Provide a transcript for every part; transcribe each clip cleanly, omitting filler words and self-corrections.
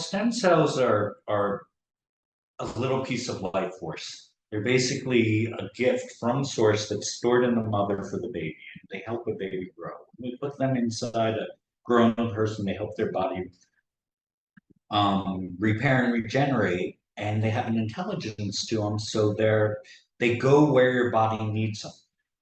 Stem cells are a little piece of life force. They're basically a gift from source that's stored in the mother for the baby. They help a baby grow. When we put them inside a grown person, they help their body repair and regenerate, and they have an intelligence to them. So they go where your body needs them.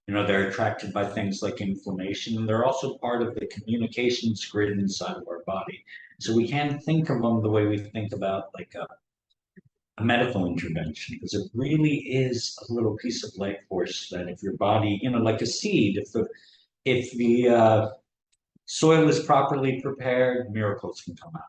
They're attracted by things like inflammation, and they're also part of the communications grid inside of our body. So we can't think of them the way we think about like a medical intervention, because it really is a little piece of life force that if your body, like a seed, if the soil is properly prepared, miracles can come out.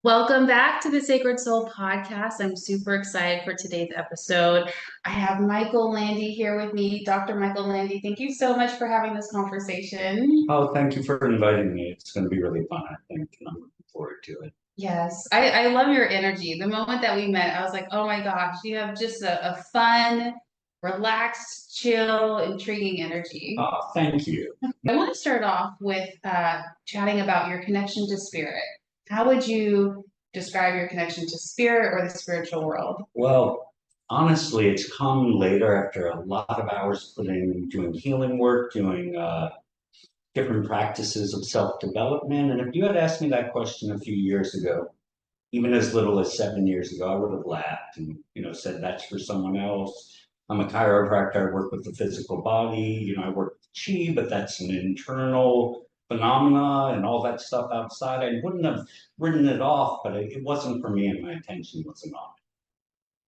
Welcome back to the Sacred Soul podcast. I'm super excited for today's episode. I have Michael Lande here with me. Dr. Michael Lande, thank you so much for having this conversation. Oh, thank you for inviting me. It's going to be really fun, I think, and I'm looking forward to it. Yes, I love your energy. The moment that we met, I was like, oh my gosh, you have just a fun, relaxed, chill, intriguing energy. Oh, thank you. I want to start off with chatting about your connection to spirit. How would you describe your connection to spirit or the spiritual world? Well, honestly, it's come later after a lot of hours doing healing work, doing different practices of self-development. And if you had asked me that question a few years ago, even as little as 7 years ago, I would have laughed and said that's for someone else. I'm a chiropractor. I work with the physical body. I work with chi, but that's an internal phenomena and all that stuff outside. I wouldn't have written it off, but it wasn't for me, and my attention wasn't on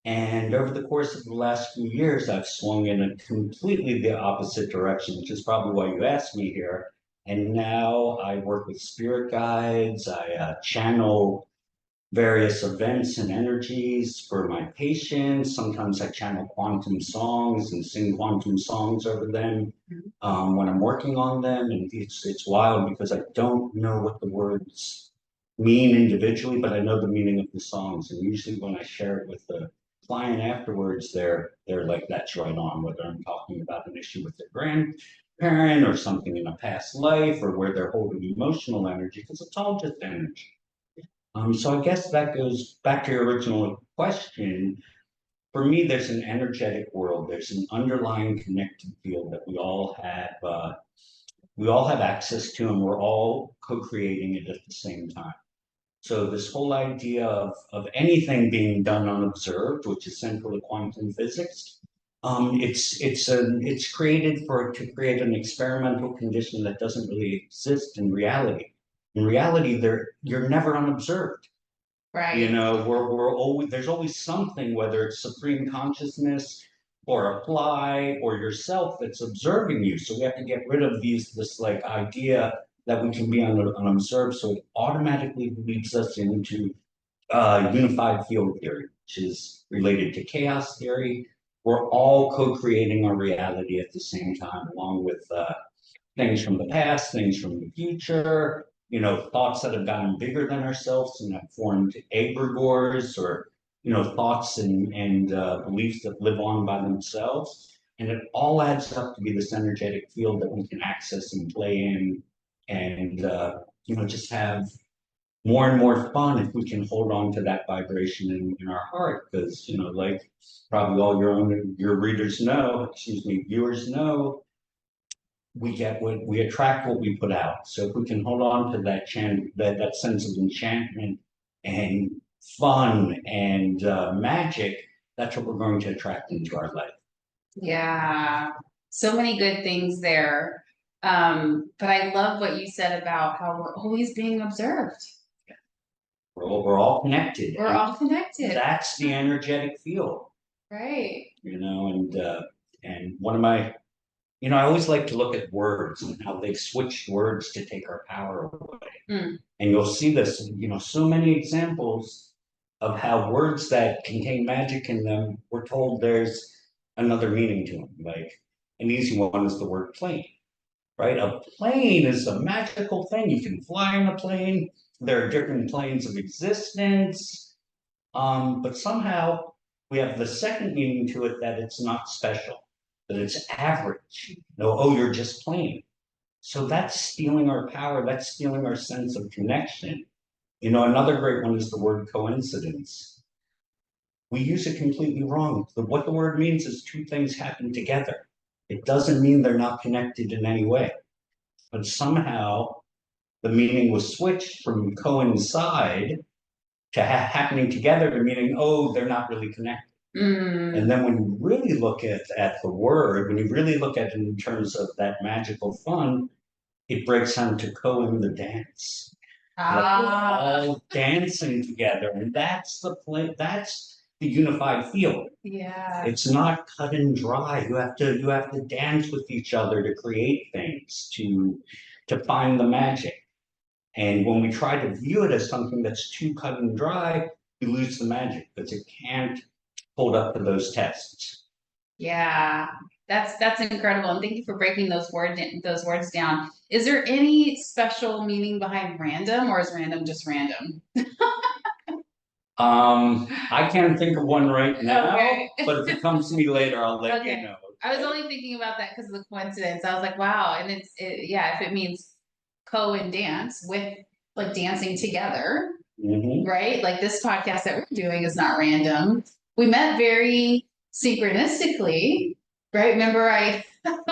it. And over the course of the last few years, I've swung in a completely the opposite direction, which is probably why you asked me here. And now I work with spirit guides. I channel various events and energies for my patients. Sometimes I channel quantum songs and sing quantum songs over them when I'm working on them. And it's wild because I don't know what the words mean individually, but I know the meaning of the songs. And usually when I share it with the client afterwards, they're like, that's right on, whether I'm talking about an issue with their grandparent or something in a past life or where they're holding emotional energy, because it's all just energy. So I guess that goes back to your original question. For me, there's an energetic world. There's an underlying connected field that we all have access to, and we're all co-creating it at the same time. So this whole idea of anything being done unobserved, which is central to quantum physics, it's created to create an experimental condition that doesn't really exist in reality. In reality, you're never unobserved. Right. We're always there's always something, whether it's supreme consciousness or a fly or yourself, that's observing you. So we have to get rid of this like idea that we can be unobserved. So it automatically leads us into unified field theory, which is related to chaos theory. We're all co-creating our reality at the same time, along with things from the past, things from the future, thoughts that have gotten bigger than ourselves and have formed egregores, or, thoughts and beliefs that live on by themselves. And it all adds up to be this energetic field that we can access and play in and, just have more and more fun if we can hold on to that vibration in our heart. Because, like probably all your readers know, viewers know, we attract what we put out. So if we can hold on to that sense of enchantment and fun and magic, that's what we're going to attract into our life. Yeah, so many good things there. But I love what you said about how we're always being observed. We're all connected. We're all connected. That's the energetic field. Right. And one of my I always like to look at words and how they've switched words to take our power away. And you'll see this, so many examples of how words that contain magic in them, we're told there's another meaning to them. Like an easy one is the word plane, right? A plane is a magical thing. You can fly in a plane. There are different planes of existence. But somehow we have the second meaning to it, that it's not special, that it's average. You're just plain. So that's stealing our power. That's stealing our sense of connection. Another great one is the word coincidence. We use it completely wrong. What the word means is two things happen together. It doesn't mean they're not connected in any way, but somehow the meaning was switched from coincide to happening together to meaning, oh, they're not really connected. And then when you really look at the word, when you really look at it in terms of that magical fun, it breaks down to co in the dance. Like we're all dancing together, and that's the play. That's the unified field. Yeah. It's not cut and dry. You have to dance with each other to create things, to find the magic. And when we try to view it as something that's too cut and dry, we lose the magic because it can't hold up to those tests. Yeah, that's incredible, and thank you for breaking those words down. Is there any special meaning behind random, or is random just random? I can't think of one right now, Okay. but if it comes to me later, I'll let you Okay. know. I was only thinking about that because of the coincidence. I was like, wow, and yeah, if it means co and dance with like dancing together, right? Like this podcast that we're doing is not random. We met very synchronistically, right? Remember,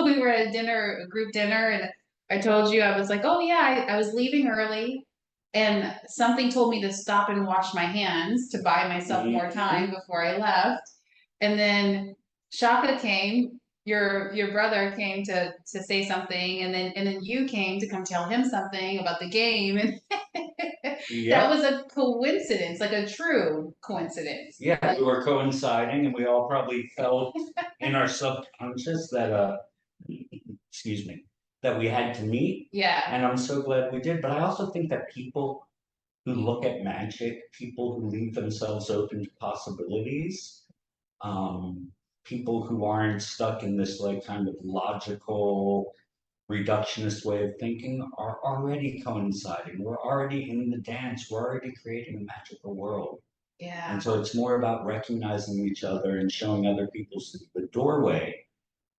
we were at a group dinner, and I told you I was like, oh yeah, I was leaving early, and something told me to stop and wash my hands to buy myself more time before I left, and then Shaka came. Your brother came to say something, and then you came to come tell him something about the game, and that was a coincidence, like a true coincidence. Yeah, we were coinciding, and we all probably felt in our subconscious that excuse me, that we had to meet. Yeah. And I'm so glad we did. But I also think that people who look at magic, people who leave themselves open to possibilities, people who aren't stuck in this like kind of logical reductionist way of thinking are already coinciding. We're already in the dance. We're already creating a magical world. Yeah. And so it's more about recognizing each other and showing other people the doorway.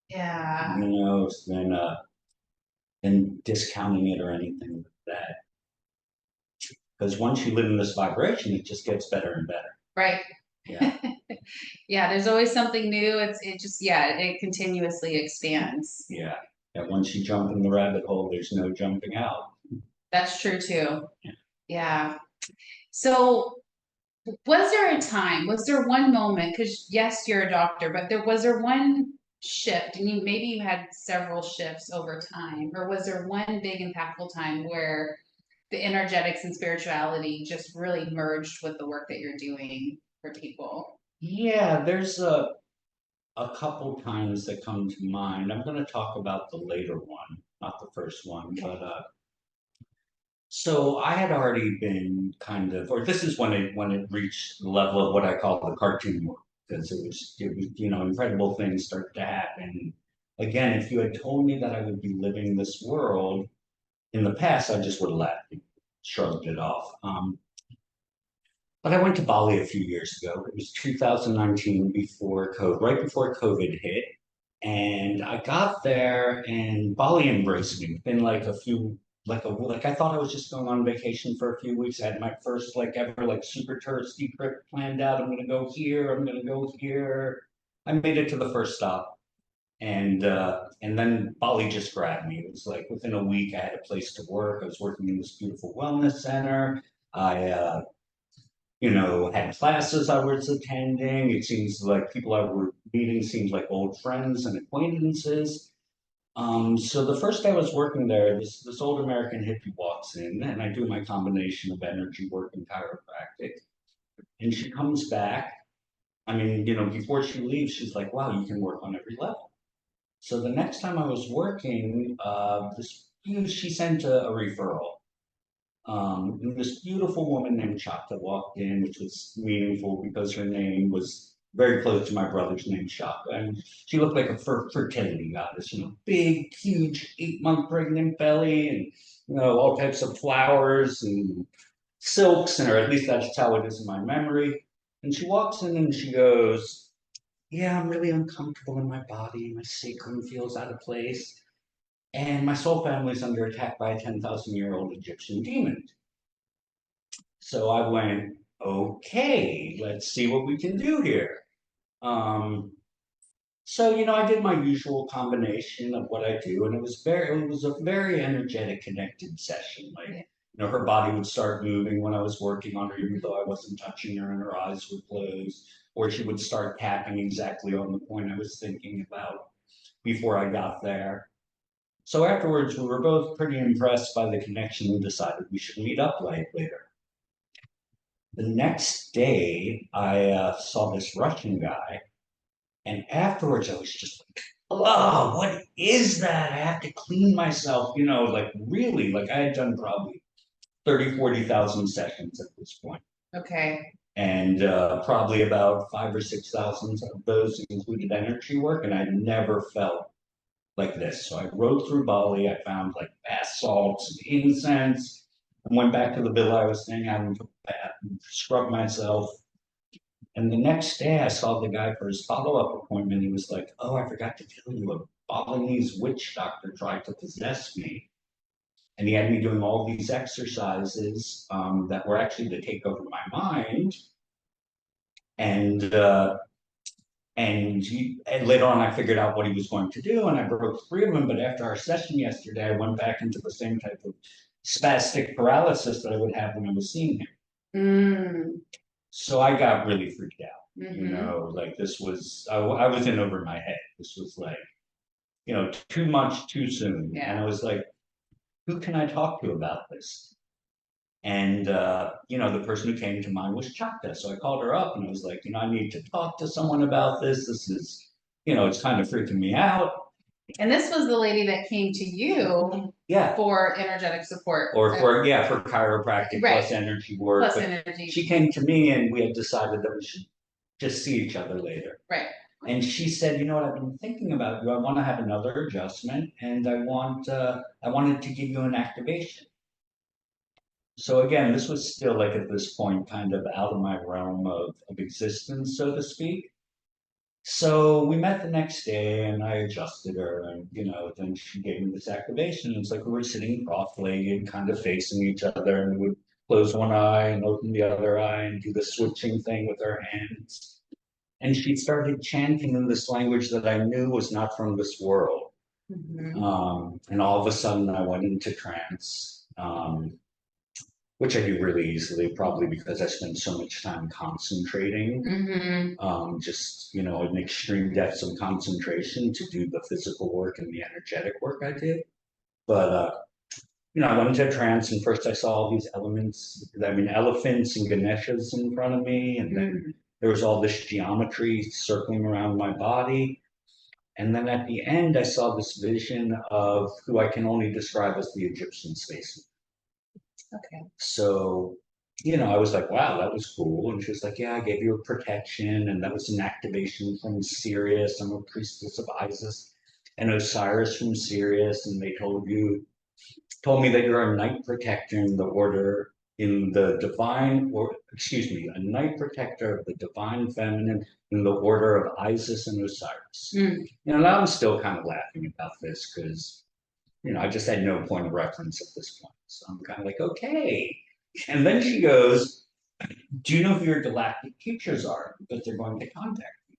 Yeah. Than discounting it or anything like that. Because once you live in this vibration, it just gets better and better. Right. Yeah. Yeah, there's always something new. It continuously expands. Yeah. And once you jump in the rabbit hole, there's no jumping out. That's true too. Yeah. So was there one moment, because yes, you're a doctor, but was there one shift, and maybe you had several shifts over time, or was there one big impactful time where the energetics and spirituality just really merged with the work that you're doing for people? Yeah, there's a couple times that come to mind. I'm going to talk about the later one, not the first one, Okay. but so I had already been kind of, or this is when it reached the level of what I call the cartoon work, because it was incredible things started to happen. Again, if you had told me that I would be living this world in the past, I just would have laughed, shrugged it off. But I went to Bali a few years ago. It was 2019, before COVID, right before COVID hit. And I got there and Bali embraced me. Within like a few, like I thought I was just going on vacation for a few weeks. I had my first like ever like super touristy trip planned out. I'm gonna go here, I'm gonna go here. I made it to the first stop. And then Bali just grabbed me. It was like within a week I had a place to work. I was working in this beautiful wellness center. I had classes I was attending. It seems like people I were meeting seems like old friends and acquaintances. So the first day I was working there, this old American hippie walks in, and I do my combination of energy work and chiropractic. And she comes back. I mean, before she leaves, she's like, "Wow, you can work on every level." So the next time I was working, she sent a referral. This beautiful woman named Shaka walked in, which was meaningful because her name was very close to my brother's name, Shaka. And she looked like a fertility goddess, big, huge 8-month pregnant belly and, all types of flowers and silks, or at least that's how it is in my memory. And she walks in and she goes, "Yeah, I'm really uncomfortable in my body. My sacrum feels out of place. And my soul family is under attack by a 10,000-year-old Egyptian demon." So I went, okay, let's see what we can do here. Um, so, I did my usual combination of what I do, and it was a very energetic, connected session. Like, her body would start moving when I was working on her, even though I wasn't touching her and her eyes were closed, or she would start tapping exactly on the point I was thinking about before I got there. So afterwards, we were both pretty impressed by the connection and decided we should meet up later. The next day, I saw this Russian guy, and afterwards, I was just like, oh, what is that? I have to clean myself, like really, like I had done probably 30, 40,000 sessions at this point. Okay. And probably about 5 or 6,000 of those included energy work, and I never felt like this. So I rode through Bali. I found like bath salts and incense. I went back to the villa I was staying at and took a bath and scrubbed myself. And the next day I saw the guy for his follow-up appointment. He was like, oh, I forgot to tell you, a Balinese witch doctor tried to possess me. And he had me doing all these exercises that were actually to take over my mind. And and later on, I figured out what he was going to do, and I broke free of him. But after our session yesterday, I went back into the same type of spastic paralysis that I would have when I was seeing him. Mm. So I got really freaked out. Mm-hmm. Like this was, I was in over my head. This was like, too much too soon. Yeah. And I was like, who can I talk to about this? And, the person who came to mind was Chaka. So I called her up and I was like, I need to talk to someone about this. This is, it's kind of freaking me out. And this was the lady that came to you Yeah. for energetic support. Or for chiropractic Right. plus energy work. Plus energy. She came to me and we had decided that we should just see each other later. Right. And she said, you know what, I've been thinking about you. I want to have another adjustment and I wanted to give you an activation. So again, this was still like at this point kind of out of my realm of existence, so to speak. So we met the next day and I adjusted her and, then she gave me this activation. It's like we were sitting cross-legged, kind of facing each other, and we would close one eye and open the other eye and do the switching thing with our hands. And she started chanting in this language that I knew was not from this world. Mm-hmm. And all of a sudden I went into trance. Which I do really easily, probably because I spend so much time concentrating, just, in extreme depths of concentration to do the physical work and the energetic work I did. But, I went into a trance and first I saw all these elephants and Ganeshas in front of me. And then there was all this geometry circling around my body. And then at the end, I saw this vision of who I can only describe as the Egyptian spaceman. Okay. So, I was like, wow, that was cool. And she was like, yeah, I gave you a protection. And that was an activation from Sirius. I'm a priestess of Isis and Osiris from Sirius. And they told me that you're a night protector in the order, in the divine, or excuse me, a night protector of the divine feminine in the order of Isis and Osiris. Now I'm still kind of laughing about this because I just had no point of reference at this point. So I'm kind of like, okay. And then she goes, do you know who your galactic teachers are? Because they're going to contact you.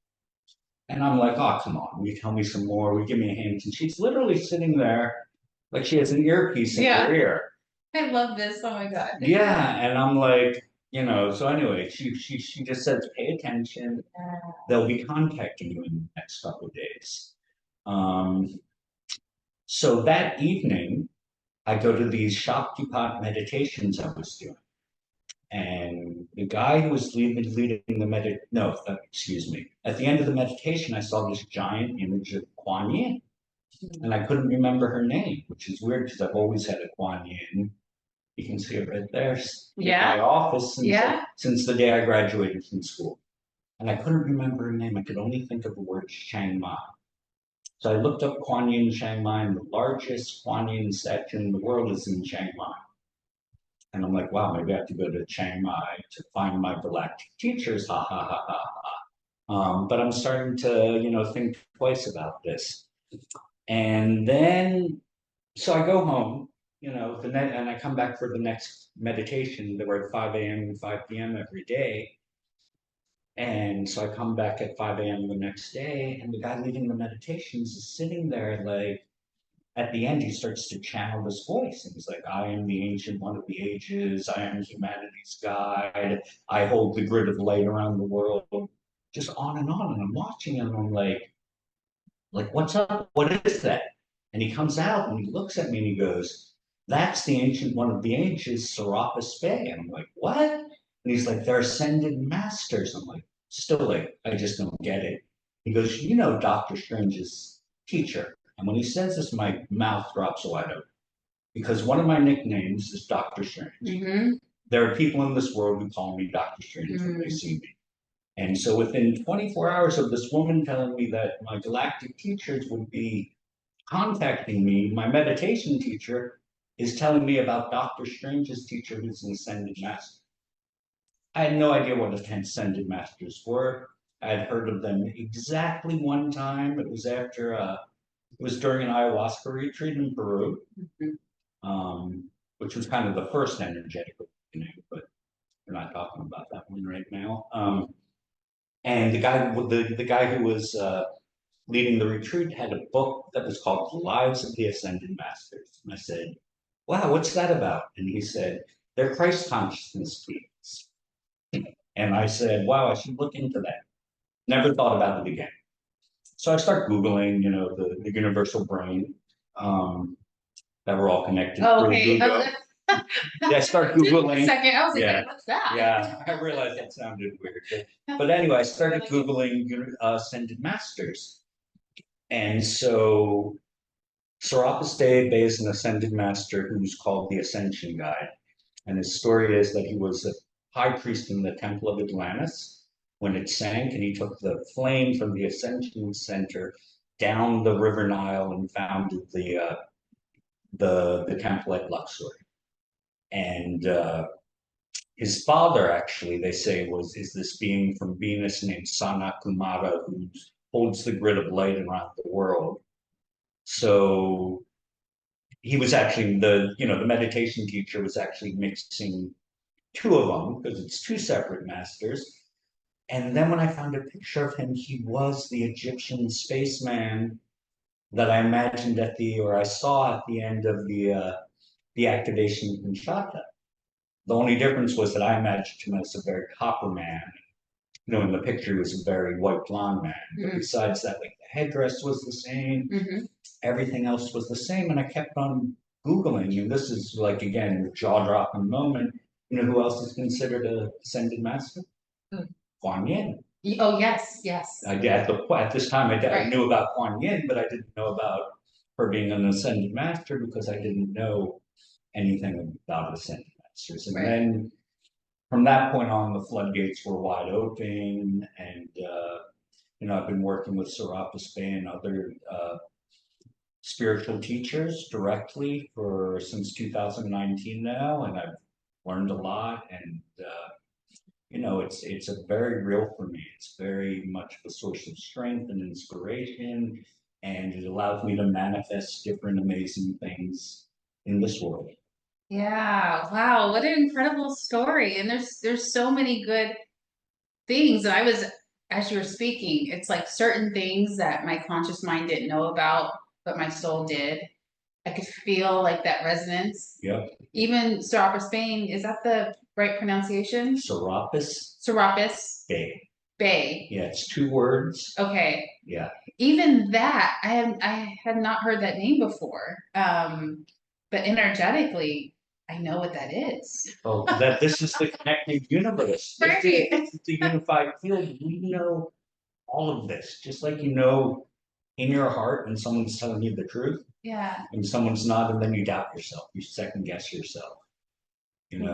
And I'm like, oh, come on. Will you tell me some more? Will you give me a hint? And she's literally sitting there like she has an earpiece in her ear. I love this. Oh my God. Yeah. And I'm like, so anyway, she just says, pay attention. They'll be contacting you in the next couple of days. So that evening, I go to these Shaktipat meditations I was doing. And the guy who was leading the excuse me. At the end of the meditation, I saw this giant image of Kuan Yin. And I couldn't remember her name, which is weird because I've always had a Kuan Yin. You can see it right there in my office since the day I graduated from school. And I couldn't remember her name. I could only think of the word Chiang Mai. So I looked up Kuan Yin Chiang Mai, and the largest Kuan Yin statue in the world is in Chiang Mai. And I'm like, wow, maybe I have to go to Chiang Mai to find my galactic teachers, ha ha ha ha ha. But I'm starting to, think twice about this. And then, so I go home and I come back for the next meditation. They were at 5 a.m. and 5 p.m. every day. And so I come back at 5 a.m. the next day, and the guy leading the meditations is sitting there like, at the end, he starts to channel this voice. And he's like, I am the ancient one of the ages. I am humanity's guide. I hold the grid of light around the world. Just on and on. And I'm watching him. And I'm like, what's up? What is that? And he comes out and he looks at me and he goes, that's the ancient one of the ages, Serapis Bey. And I'm like, what? And he's like, they're ascended masters. I'm like, still like, I just don't get it. He goes, you know, Dr. Strange's teacher. And when he says this, my mouth drops wide open because one of my nicknames is Doctor Strange. Mm-hmm. There are people in this world who call me Doctor Strange when they see me. And so within 24 hours of this woman telling me that my galactic teachers would be contacting me, my meditation teacher is telling me about Doctor Strange's teacher who's an ascended master. I had no idea what ascended masters were. I had heard of them exactly one time. It was it was during an ayahuasca retreat in Peru, which was kind of the first energetic awakening, but we're not talking about that one right now. And the guy who was leading the retreat had a book that was called The Lives of the Ascended Masters. And I said, wow, what's that about? And he said, they're Christ consciousness beings. And I said, wow, I should look into that. Never thought about it again. So I start Googling, the universal brain, that we're all connected. Oh, okay. Yeah, I start Googling. Second, I was like, what's that? Yeah, I realized that sounded weird. But anyway, I started Googling ascended masters. And so Serapis Bey is an ascended master who's called the Ascension Guide. And his story is that he was a high priest in the Temple of Atlantis when it sank, and he took the flame from the Ascension Center down the River Nile and founded the temple at Luxor. And his father, actually, they say, is this being from Venus named Sanat Kumara, who holds the grid of light around the world. So he was actually the meditation teacher was actually mixing two of them because it's two separate masters. And then when I found a picture of him, he was the Egyptian spaceman that I imagined or I saw at the end of the activation of Kinshasa. The only difference was that I imagined him as a very copper man. In the picture, he was a very white blonde man. But besides that, like the headdress was the same, everything else was the same. And I kept on Googling, and this is like, again, the jaw-dropping moment. You know who else is considered a ascended master? Kuan Yin. Oh, yes, yes. At this time, I knew about Kuan Yin, but I didn't know about her being an ascended master because I didn't know anything about ascended masters. And then from that point on, the floodgates were wide open. And, I've been working with Serapis Bey and other spiritual teachers directly since 2019 now. And I've learned a lot. And, it's a very real for me. It's very much a source of strength and inspiration, and it allows me to manifest different amazing things in this world. Yeah, wow, what an incredible story. And there's so many good things. And as you were speaking, it's like certain things that my conscious mind didn't know about, but my soul did. I could feel like that resonance. Yep. Even Serapis Bey, is that the right pronunciation? Serapis Bey. Yeah, it's two words. Okay. Yeah. Even that, I had not heard that name before. But energetically, I know what that is. Oh, this is the connected universe. Right. It's the unified field. We know all of this, just like in your heart when someone's telling you the truth. Yeah. And someone's not, and then you doubt yourself. You second guess yourself.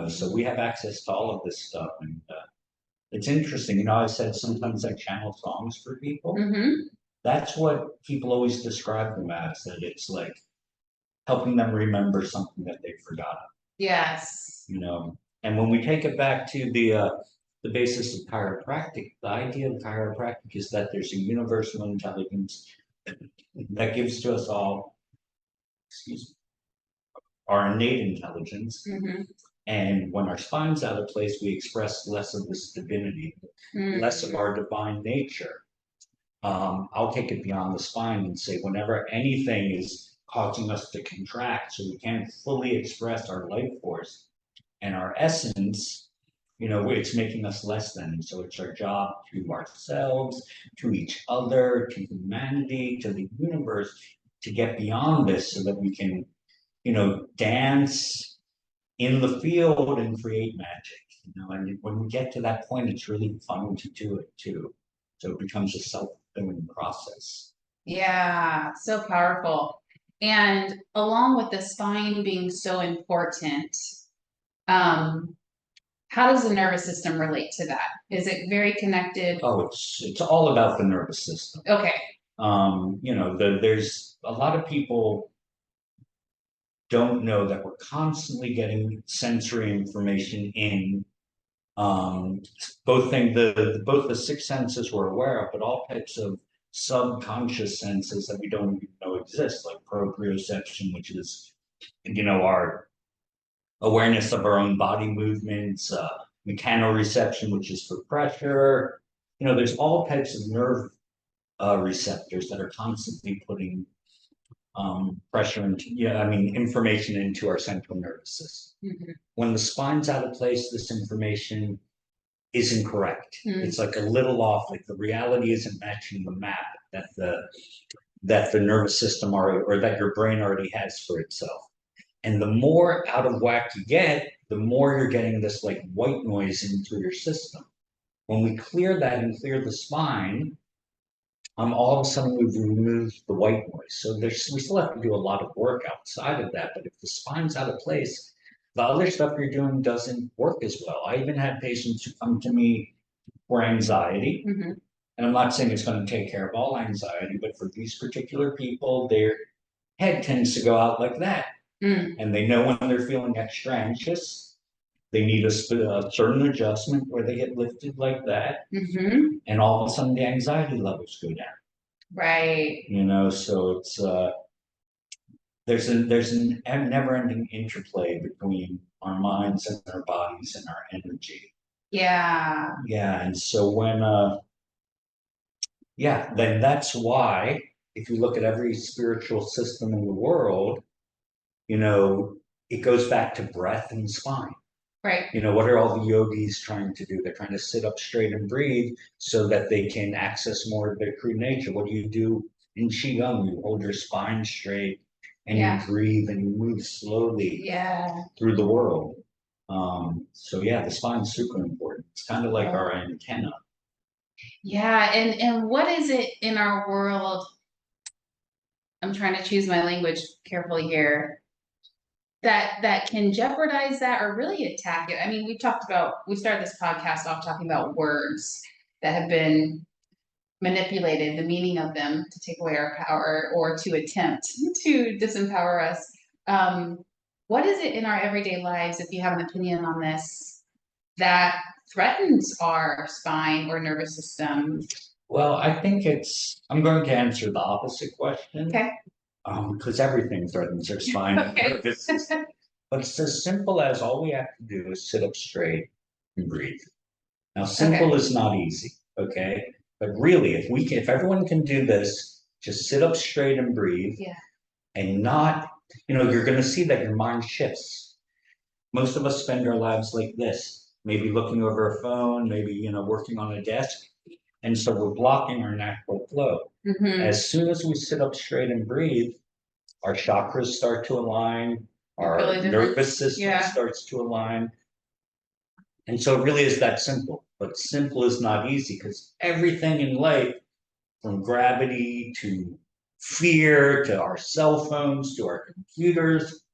So we have access to all of this stuff, and it's interesting. I said sometimes I channel songs for people. That's what people always describe them as, that it's like helping them remember something that they've forgotten. Yes. And when we take it back to the basis of chiropractic, the idea of chiropractic is that there's a universal intelligence that gives to us all, excuse me, our innate intelligence. Mm-hmm. And when our spine's out of place, we express less of this divinity, less of our divine nature. I'll take it beyond the spine and say whenever anything is causing us to contract so we can't fully express our life force and our essence, it's making us less than. And so it's our job to ourselves, to each other, to humanity, to the universe, to get beyond this so that we can, dance in the field and create magic. And when we get to that point, it's really fun to do it too. So it becomes a self-fulfilling process. Yeah, so powerful. And along with the spine being so important, um, how does the nervous system relate to that? Is it very connected? Oh, it's all about the nervous system. Okay. There's a lot of people don't know that we're constantly getting sensory information in. Both the six senses we're aware of, but all types of subconscious senses that we don't even know exist, like proprioception, which is our awareness of our own body movements, mechanoreception, which is for pressure. There's all types of nerve receptors that are constantly putting pressure into, information into our central nervous system. Mm-hmm. When the spine's out of place, this information isn't correct. Mm-hmm. It's like a little off, like the reality isn't matching the map that the nervous system or that your brain already has for itself. And the more out of whack you get, the more you're getting this like white noise into your system. When we clear that and clear the spine, all of a sudden we've removed the white noise. So we still have to do a lot of work outside of that. But if the spine's out of place, the other stuff you're doing doesn't work as well. I even had patients who come to me for anxiety. Mm-hmm. And I'm not saying it's going to take care of all anxiety, but for these particular people, their head tends to go out like that. Mm. And they know when they're feeling extra anxious, they need a certain adjustment where they get lifted like that. Mm-hmm. And all of a sudden the anxiety levels go down. Right. So it's there's a never-ending interplay between our minds and our bodies and our energy. Yeah. Yeah, and so then that's why if you look at every spiritual system in the world, it goes back to breath and spine. Right. What are all the yogis trying to do? They're trying to sit up straight and breathe so that they can access more of their true nature. What do you do in Qigong? You hold your spine straight and you breathe and you move slowly through the world. The spine's super important. It's kind of like our antenna. Yeah, and what is it in our world? I'm trying to choose my language carefully here. That can jeopardize that or really attack it. I mean, we started this podcast off talking about words that have been manipulated, the meaning of them to take away our power or to attempt to disempower us. What is it in our everyday lives, if you have an opinion on this, that threatens our spine or nervous system? Well, I think I'm going to answer the opposite question. Okay. Because everything threatens our spine and nervous system. But it's as simple as all we have to do is sit up straight and breathe. Now, simple is not easy, okay? But really, if everyone can do this, just sit up straight and breathe, and not, you're going to see that your mind shifts. Most of us spend our lives like this, maybe looking over a phone, maybe, working on a desk. And so we're blocking our natural flow. Mm-hmm. As soon as we sit up straight and breathe, our chakras start to align, our nervous system starts to align. And so it really is that simple. But simple is not easy because everything in life, from gravity to fear to our cell phones to our computers,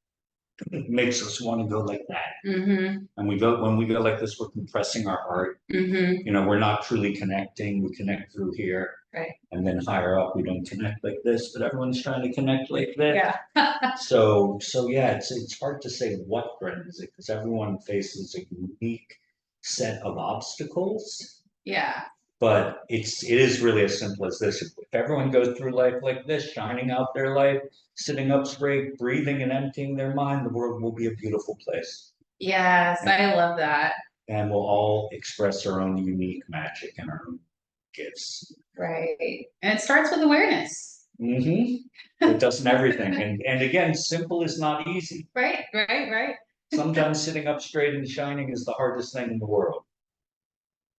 makes us want to go like that. Mm-hmm. And when we go like this, we're compressing our heart. Mm-hmm. We're not truly connecting. We connect through here. Right. And then higher up, we don't connect like this, but everyone's trying to connect like this. Yeah. So it's hard to say what threatens it because everyone faces a unique set of obstacles. Yeah. But it is really as simple as this. If everyone goes through life like this, shining out their light, sitting up straight, breathing and emptying their mind, the world will be a beautiful place. Yes, And, I love that. and we'll all express our own unique magic and our own gifts. Right. And it starts with awareness. It doesn't everything. And again, simple is not easy. Right, right, right. Sometimes sitting up straight and shining is the hardest thing in the world.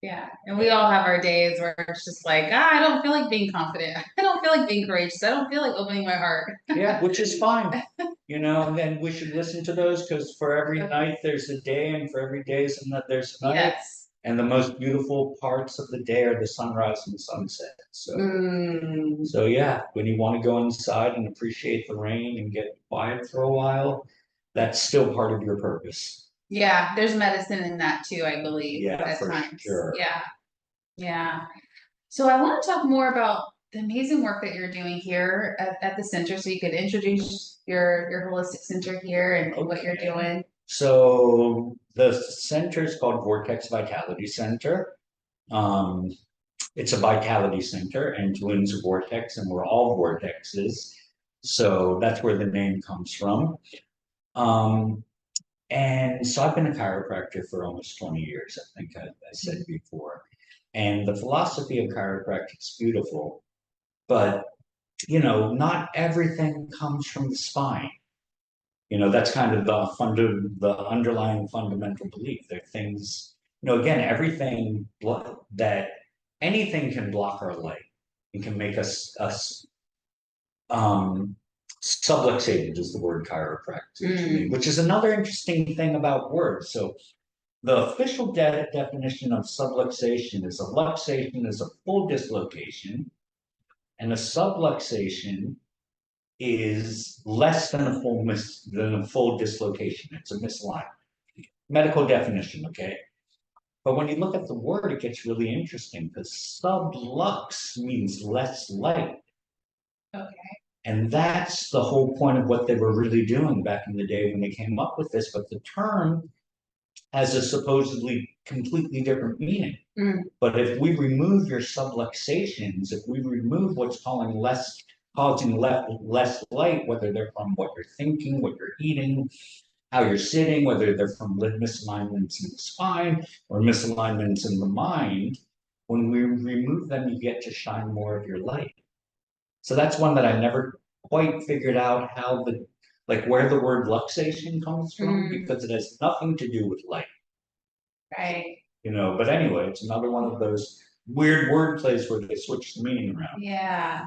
Yeah. And we all have our days where it's just like, I don't feel like being confident. I don't feel like being courageous. I don't feel like opening my heart. Yeah, which is fine. And then we should listen to those because for every night there's a day, and for every day there's a night. Yes. And the most beautiful parts of the day are the sunrise and the sunset. So yeah, when you want to go inside and appreciate the rain and get quiet for a while, that's still part of your purpose. Yeah, there's medicine in that too, I believe, Yeah, at for times. sure. Yeah. Yeah. So I want to talk more about the amazing work that you're doing here at the center. So you could introduce your holistic center here and what you're doing. So the center is called Vortex Vitality Center. It's a vitality center, and twins are vortex, and we're all vortexes. So that's where the name comes from. And so I've been a chiropractor for almost 20 years, I think I said before. And the philosophy of chiropractic is beautiful, but not everything comes from the spine. That's kind of the underlying fundamental belief. There are things, again, everything that anything can block our light. It can make us subluxated is the word chiropractic, which is another interesting thing about words. So the official definition of subluxation is a luxation is a full dislocation, and a subluxation is less than a full dislocation. It's a misalignment. Medical definition, okay? But when you look at the word, it gets really interesting because sublux means less light. Okay. And that's the whole point of what they were really doing back in the day when they came up with this. But the term has a supposedly completely different meaning. But if we remove your subluxations, if we remove what's causing less light, whether they're from what you're thinking, what you're eating, how you're sitting, whether they're from misalignments in the spine or misalignments in the mind, when we remove them, you get to shine more of your light. So that's one that I never quite figured out where the word luxation comes from, because it has nothing to do with light. Right. But anyway, it's another one of those weird word plays where they switch the meaning around. Yeah.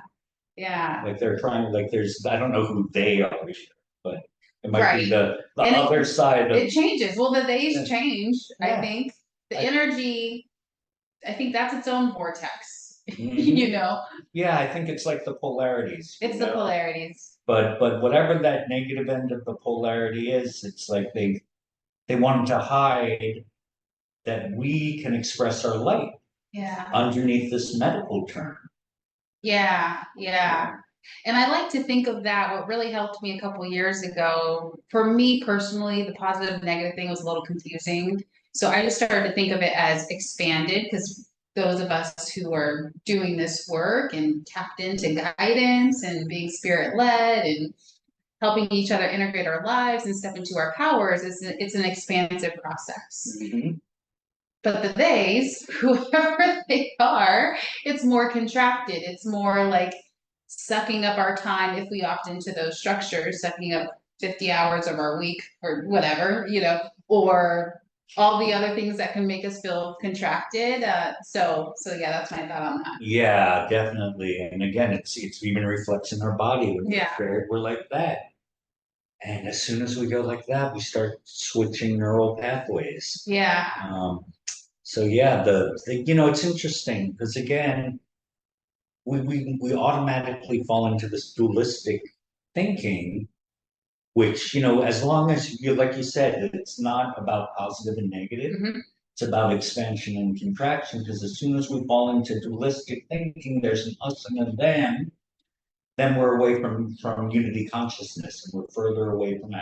Yeah. Like they're trying, I don't know who they are, but it might be the other side of it changes. Well, the days change, Yeah. I think. The energy, I think that's its own vortex. Yeah, I think it's like the polarities. It's the polarities. But whatever that negative end of the polarity is, it's like they want to hide that we can express our light underneath this medical term. Yeah. And I like to think of that. What really helped me a couple years ago, for me personally, the positive negative thing was a little confusing. So I just started to think of it as expanded, because those of us who are doing this work and tapped into guidance and being spirit led and helping each other integrate our lives and step into our powers, it's an expansive process. But the theys, whoever they are, it's more contracted. It's more like sucking up our time if we opt into those structures, sucking up 50 hours of our week or whatever, or all the other things that can make us feel contracted. So yeah, that's my thought on that. Yeah, definitely. And again, it's even reflects in our body when we're like that. And as soon as we go like that, we start switching neural pathways. Yeah. So yeah, it's interesting because again, we automatically fall into this dualistic thinking, which, as long as like you said, it's not about positive and negative. It's about expansion and contraction, because as soon as we fall into dualistic thinking, there's an us and a them, then we're away from unity consciousness, and we're further away from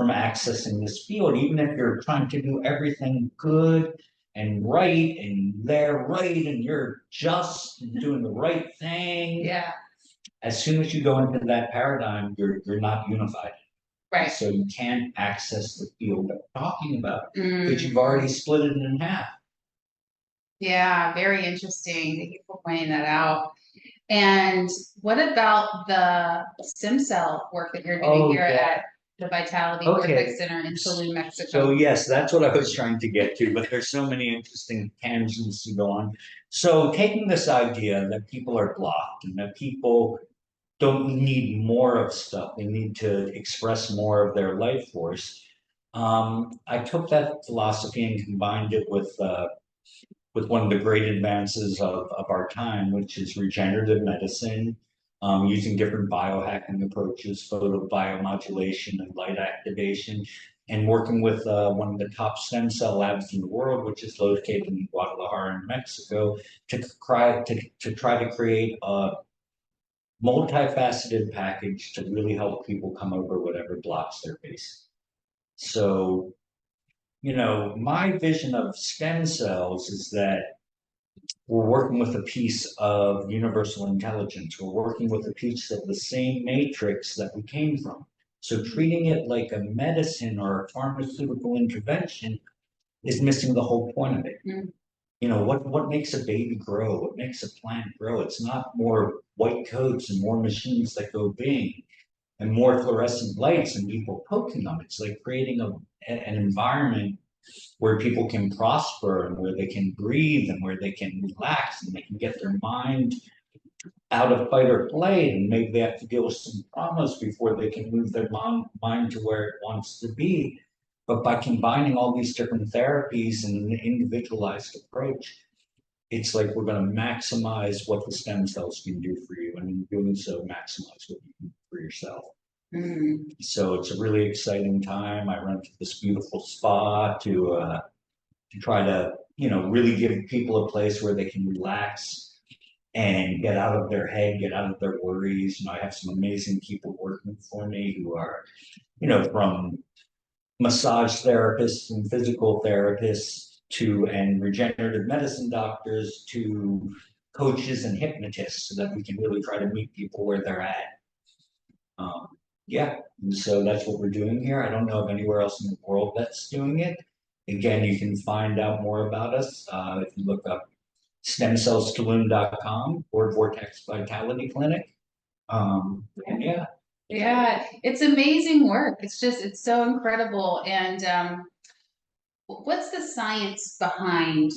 accessing this field. Even if you're trying to do everything good and right and there right and you're just doing the right thing. Yeah. As soon as you go into that paradigm, you're not unified. Right. So you can't access the field that we're talking about because you've Mm. already split it in half. Yeah, very interesting. Thank you for pointing that out. And what about the stem cell work that you're doing here at the Vitality Vortex Center in Tulum, Mexico? So yes, that's what I was trying to get to, but there's so many interesting tangents to go on. So taking this idea that people are blocked and that people don't need more of stuff, they need to express more of their life force. I took that philosophy and combined it with one of the great advances of our time, which is regenerative medicine, using different biohacking approaches, photobiomodulation and light activation, and working with one of the top stem cell labs in the world, which is located in Guadalajara, in Mexico, to try to create a multifaceted package to really help people come over whatever blocks they're facing. So, my vision of stem cells is that we're working with a piece of universal intelligence. We're working with a piece of the same matrix that we came from. So treating it like a medicine or a pharmaceutical intervention is missing the whole point of it. Mm. What makes a baby grow? What makes a plant grow? It's not more white coats and more machines that go bing and more fluorescent lights and people poking them. It's like creating an environment where people can prosper and where they can breathe and where they can relax and they can get their mind out of fight or flight, and maybe they have to deal with some traumas before they can move their mind to where it wants to be. But by combining all these different therapies and an individualized approach, it's like we're going to maximize what the stem cells can do for you, and in doing so, maximize what you can do for yourself. Mm. So it's a really exciting time. I rented this beautiful spa to try to, really give people a place where they can relax and get out of their head, get out of their worries. I have some amazing people working for me who are, from massage therapists and physical therapists and regenerative medicine doctors to coaches and hypnotists so that we can really try to meet people where they're at. Yeah, and so that's what we're doing here. I don't know of anywhere else in the world that's doing it. Again, you can find out more about us if you look up stemcellstulum.com or Vortex Vitality Clinic. And yeah. Yeah, it's amazing work. It's so incredible. And what's the science behind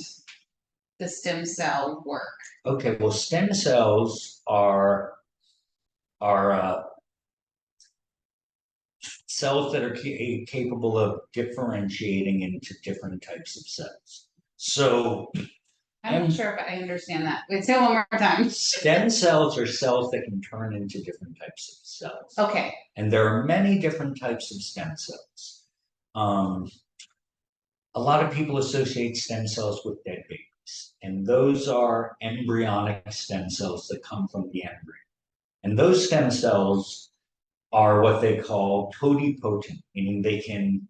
the stem cell work? Okay, well, stem cells are cells that are capable of differentiating into different types of cells. So I'm not sure if I understand that. Wait, say it one more time. Stem cells are cells that can turn into different types of cells. Okay. And there are many different types of stem cells. A lot of people associate stem cells with dead babies, and those are embryonic stem cells that come from the embryo. And those stem cells are what they call totipotent, meaning they can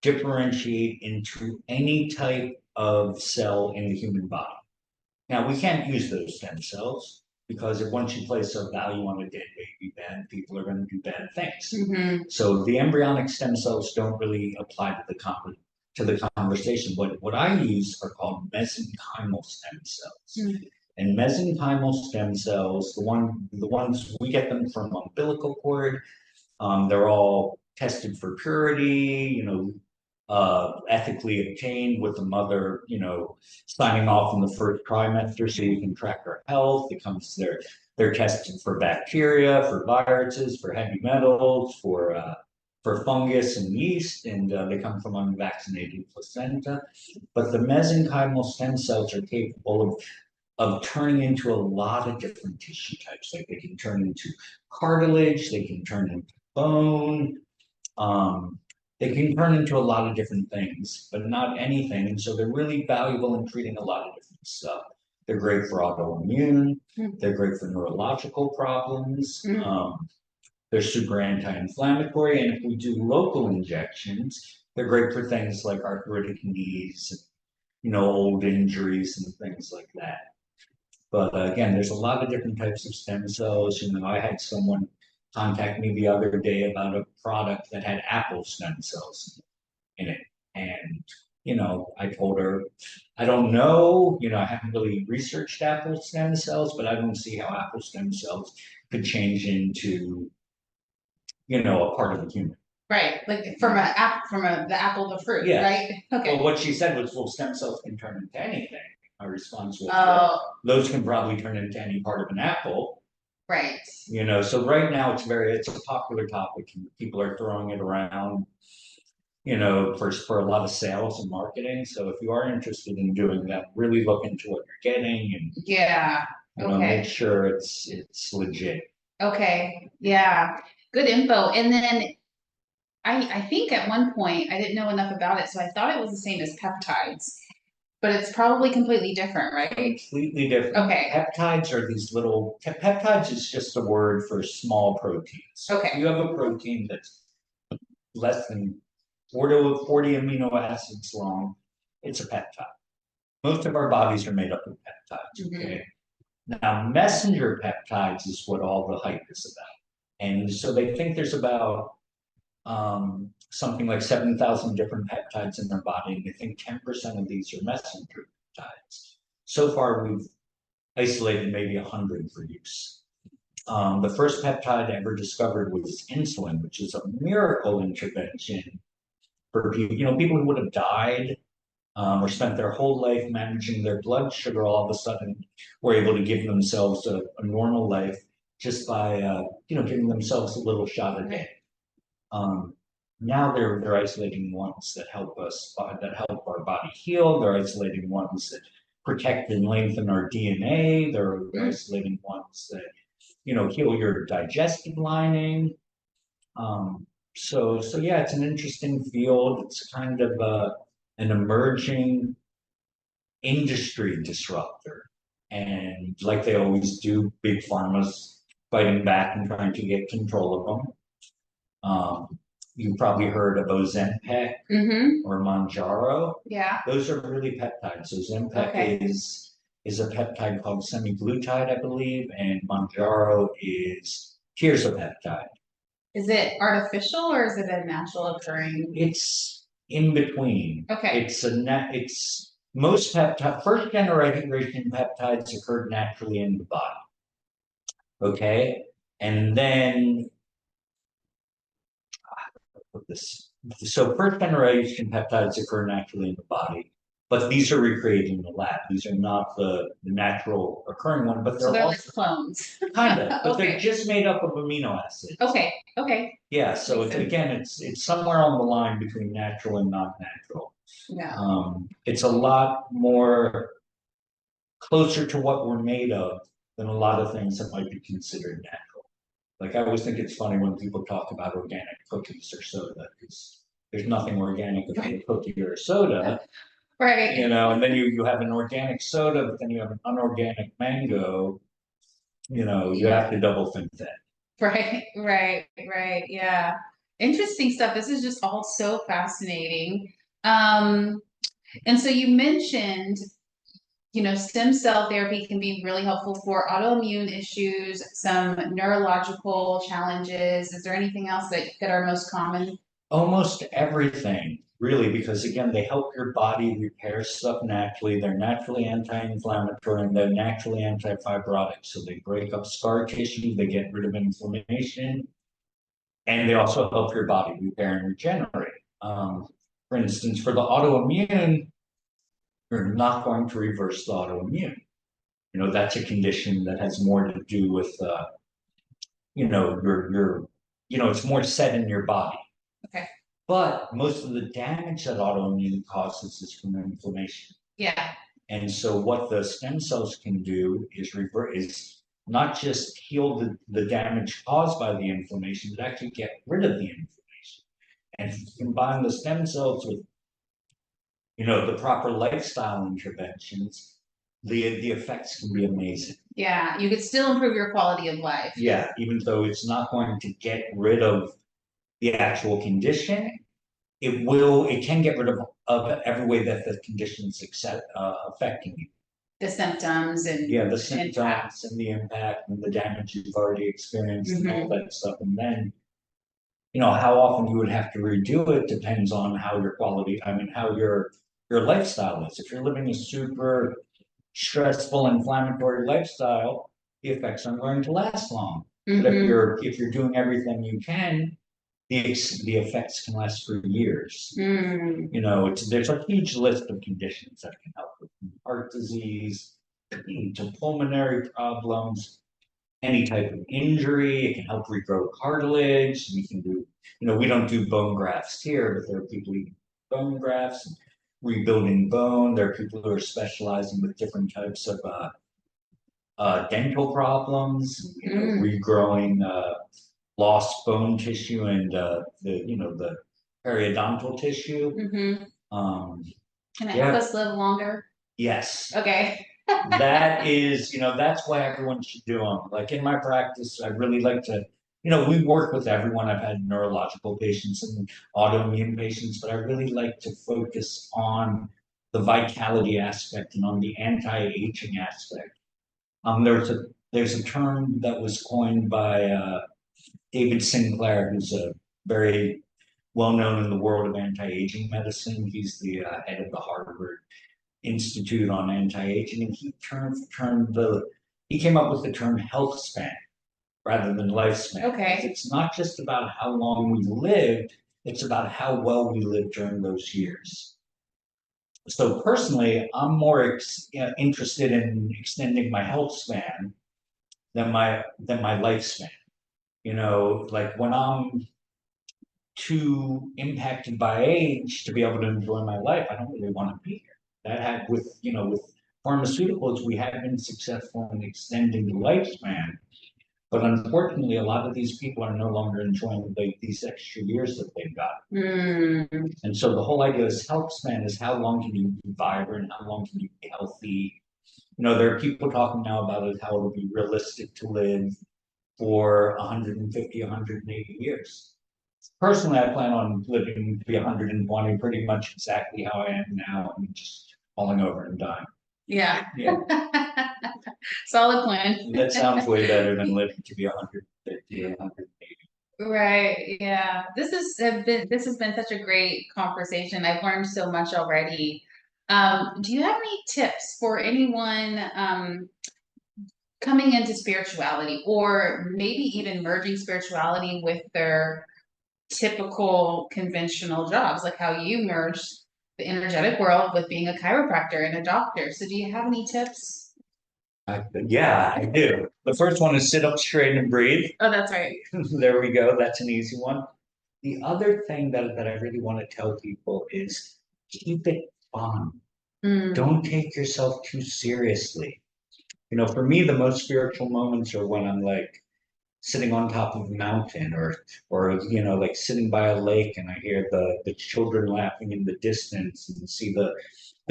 differentiate into any type of cell in the human body. Now, we can't use those stem cells because if once you place a value on a dead baby, bad people are going to do bad things. Mm-hmm. So the embryonic stem cells don't really apply to the conversation. What I use are called mesenchymal stem cells. Mm-hmm. And mesenchymal stem cells, the ones we get them from umbilical cord, they're all tested for purity, ethically obtained with the mother, signing off in the first trimester so you can track her health. They're tested for bacteria, for viruses, for heavy metals, for fungus and yeast, and they come from unvaccinated placenta. But the mesenchymal stem cells are capable of turning into a lot of different tissue types. Like they can turn into cartilage, they can turn into bone, they can turn into a lot of different things, but not anything. And so they're really valuable in treating a lot of different stuff. They're great for autoimmune. They're great for neurological problems. They're super anti-inflammatory. And if we do local injections, they're great for things like arthritic knees, old injuries and things like that. But again, there's a lot of different types of stem cells. I had someone contact me the other day about a product that had apple stem cells in it. And, I told her, I don't know, I haven't really researched apple stem cells, but I don't see how apple stem cells could change into, a part of the human. Right, like the apple to fruit, Yes. right? Okay. Well, what she said was, well, stem cells can turn into anything. My response was, Oh, those can probably turn into any part of an apple. right. So right now it's a popular topic and people are throwing it around, for a lot of sales and marketing. So if you are interested in doing that, really look into what you're getting and Yeah. make Okay. sure it's legit. Okay. Yeah. Good info. And then I think at one point I didn't know enough about it, so I thought it was the same as peptides, but it's probably completely different, right? Completely different. Okay. Peptides are these peptides is just a word for small proteins. Okay. If you have a protein that's less than 40 amino acids long, it's a peptide. Most of our bodies are made up of peptides, okay? Now, messenger peptides is what all the hype is about. And so they think there's about something like 7,000 different peptides in their body, and they think 10% of these are messenger peptides. So far, we've isolated maybe 100 for use. The first peptide ever discovered was insulin, which is a miracle intervention for people, people who would have died or spent their whole life managing their blood sugar, all of a sudden were able to give themselves a normal life just by, giving themselves a little shot a day. Now they're isolating ones that help our body heal. They're isolating ones that protect and lengthen our DNA. They're isolating ones that, heal your digestive lining. So yeah, it's an interesting field. It's kind of an emerging industry disruptor. And like they always do, big pharma's fighting back and trying to get control of them. You probably heard of Ozempic or Mounjaro. Yeah. Those are really peptides. Ozempic is a peptide called semaglutide, I believe, and Mounjaro is tirzepatide. Is it artificial or is it a natural occurring? It's in between. Okay. It's most first generation peptides occurred naturally in the body. Okay, and then so first generation peptides occur naturally in the body, but these are recreated in the lab. These are not the natural occurring one, but they're like also clones. kind of, but Okay. they're just made up of amino acids. Okay. Yeah, so it's somewhere on the line between natural and not natural. Yeah. It's a lot more closer to what we're made of than a lot of things that might be considered natural. Like I always think it's funny when people talk about organic cookies or soda, because there's nothing organic about a cookie or a soda. Right. And then you have an organic soda, but then you have an unorganic mango, you have to double think that. Right. Yeah. Interesting stuff. This is just all so fascinating. And so you mentioned, stem cell therapy can be really helpful for autoimmune issues, some neurological challenges. Is there anything else that are most common? Almost everything, really, because again, they help your body repair stuff naturally. They're naturally anti-inflammatory and they're naturally anti-fibrotic. So they break up scar tissue, they get rid of inflammation, and they also help your body repair and regenerate. For instance, for the autoimmune, you're not going to reverse the autoimmune. That's a condition that has more to do with, it's more set in your body. Okay. But most of the damage that autoimmune causes is from inflammation. Yeah. And so what the stem cells can do is not just heal the damage caused by the inflammation, but actually get rid of the inflammation. And if you combine the stem cells with, the proper lifestyle interventions, the effects can be amazing. Yeah, you could still improve your quality of life. Yeah, even though it's not going to get rid of the actual condition, it can get rid of of every way that the condition's affecting you. The symptoms and Yeah, the impact. symptoms and the impact and the damage you've already experienced and all that stuff. And then, how often you would have to redo it depends on how your quality, how your lifestyle is. If you're living a super stressful, inflammatory lifestyle, the effects aren't going to last long. But if you're doing everything you can, the effects can last for years. There's a huge list of conditions that can help with heart disease to pulmonary problems, any type of injury. It can help regrow cartilage. We can do, we don't do bone grafts here, but there are people who do bone grafts, rebuilding bone. There are people who are specializing with different types of dental problems, regrowing lost bone tissue and the periodontal tissue. Can it help us live longer? Yes. Okay. That is, that's why everyone should do them. Like in my practice, I really like to, we work with everyone. I've had neurological patients and autoimmune patients, but I really like to focus on the vitality aspect and on the anti-aging aspect. There's a term that was coined by David Sinclair, who's a very well known in the world of anti-aging medicine. He's the head of the Harvard Institute on Anti-Aging, and he came up with the term health span rather than lifespan. Okay. It's not just about how long we lived, it's about how well we lived during those years. So personally, I'm more interested in extending my health span than my lifespan. Like when I'm too impacted by age to be able to enjoy my life, I don't really want to be here. That had with pharmaceuticals, we have been successful in extending the lifespan, but unfortunately, a lot of these people are no longer enjoying these extra years that they've got. And so the whole idea is health span is how long can you be vibrant, how long can you be healthy. There are people talking now about it, how it would be realistic to live for 150, 180 years. Personally, I plan on living to be 120, pretty much exactly how I am now. I'm just falling over and dying. Yeah. Solid plan. That sounds way better than living to be 150 or 180. Right. Yeah. This has been such a great conversation. I've learned so much already. Do you have any tips for anyone coming into spirituality, or maybe even merging spirituality with their typical conventional jobs, like how you merge the energetic world with being a chiropractor and a doctor? So do you have any tips? Yeah, I do. The first one is sit up straight and breathe. Oh, that's right. There we go. That's an easy one. The other thing that I really want to tell people is keep it fun. Don't take yourself too seriously. For me, the most spiritual moments are when I'm like sitting on top of a mountain or like sitting by a lake and I hear the children laughing in the distance and see the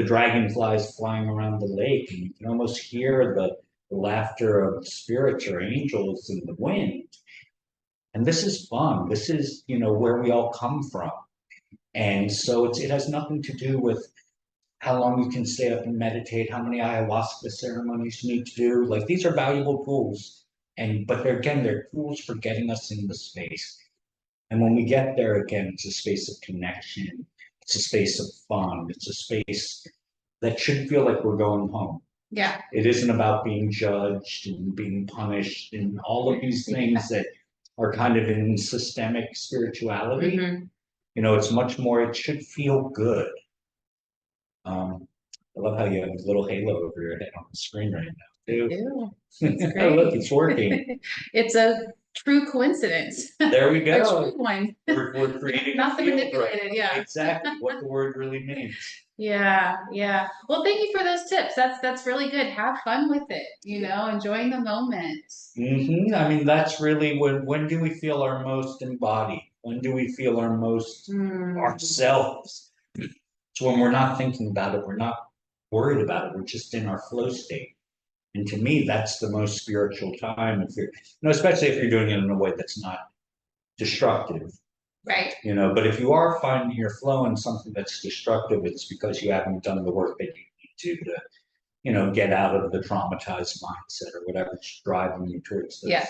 dragonflies flying around the lake, and you can almost hear the laughter of spirits or angels in the wind. And this is fun. This is, where we all come from. And so it has nothing to do with how long you can stay up and meditate, how many ayahuasca ceremonies you need to do. Like these are valuable tools. But they're tools for getting us in the space. And when we get there again, it's a space of connection. It's a space of fun. It's a space that should feel like we're going home. Yeah. It isn't about being judged and being punished and all of these things that are kind of in systemic spirituality. It's much more, it should feel good. I love how you have a little halo over your head on the screen right now, too. It's great. Look, it's working. It's a true coincidence. There we go. A true one. We're creating Nothing a field manipulated, right. yeah. Exactly what the word really means. Yeah. Well, thank you for those tips. That's really good. Have fun with it, enjoying the moment. That's really when do we feel our most embodied? When do we feel our most ourselves? It's when we're not thinking about it, we're not worried about it, we're just in our flow state. And to me, that's the most spiritual time if you're, especially if you're doing it in a way that's not destructive. Right. But if you are finding your flow in something that's destructive, it's because you haven't done the work that you need to get out of the traumatized mindset or whatever's driving you towards those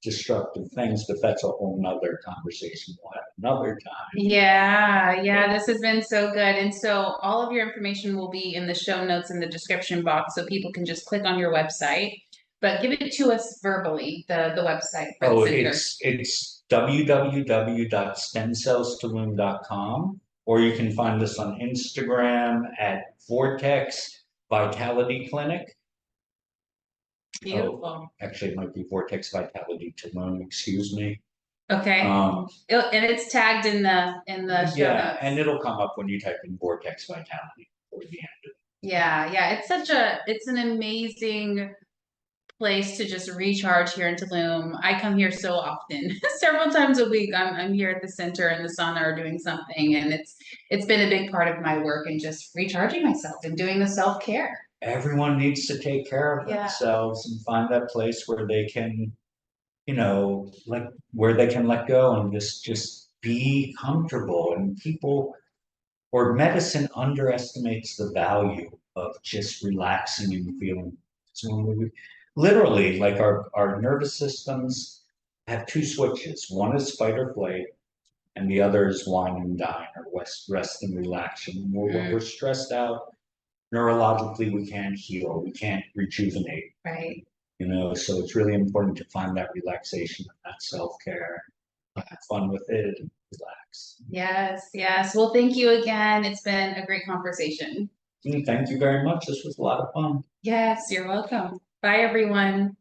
destructive things. But that's a whole nother conversation we'll have another time. Yeah, this has been so good. And so all of your information will be in the show notes in the description box, so people can just click on your website. But give it to us verbally, the website for the center. It's www.stemcellstoloon.com, or you can find us on Instagram at Vortex Vitality Clinic. Beautiful. Actually, it might be Vortex Vitality Tulum, excuse me. Okay. And it's tagged in the show notes. And it'll come up when you type in Vortex Vitality or the end of it. Yeah. It's an amazing place to just recharge here in Tulum. I come here so often, several times a week. I'm here at the center in the sauna or doing something, and it's been a big part of my work and just recharging myself and doing the self-care. Everyone needs to take care of themselves and find that place where they can, where they can let go and just be comfortable. And people or medicine underestimates the value of just relaxing and feeling. So when we literally, like our nervous systems have two switches. One is fight or flight, and the other is wine and dine or rest and relaxation. When we're stressed out, neurologically, we can't heal, we can't rejuvenate. Right. So it's really important to find that relaxation and that self-care, have fun with it, and relax. Yes. Well, thank you again. It's been a great conversation. Thank you very much. This was a lot of fun. Yes, you're welcome. Bye, everyone.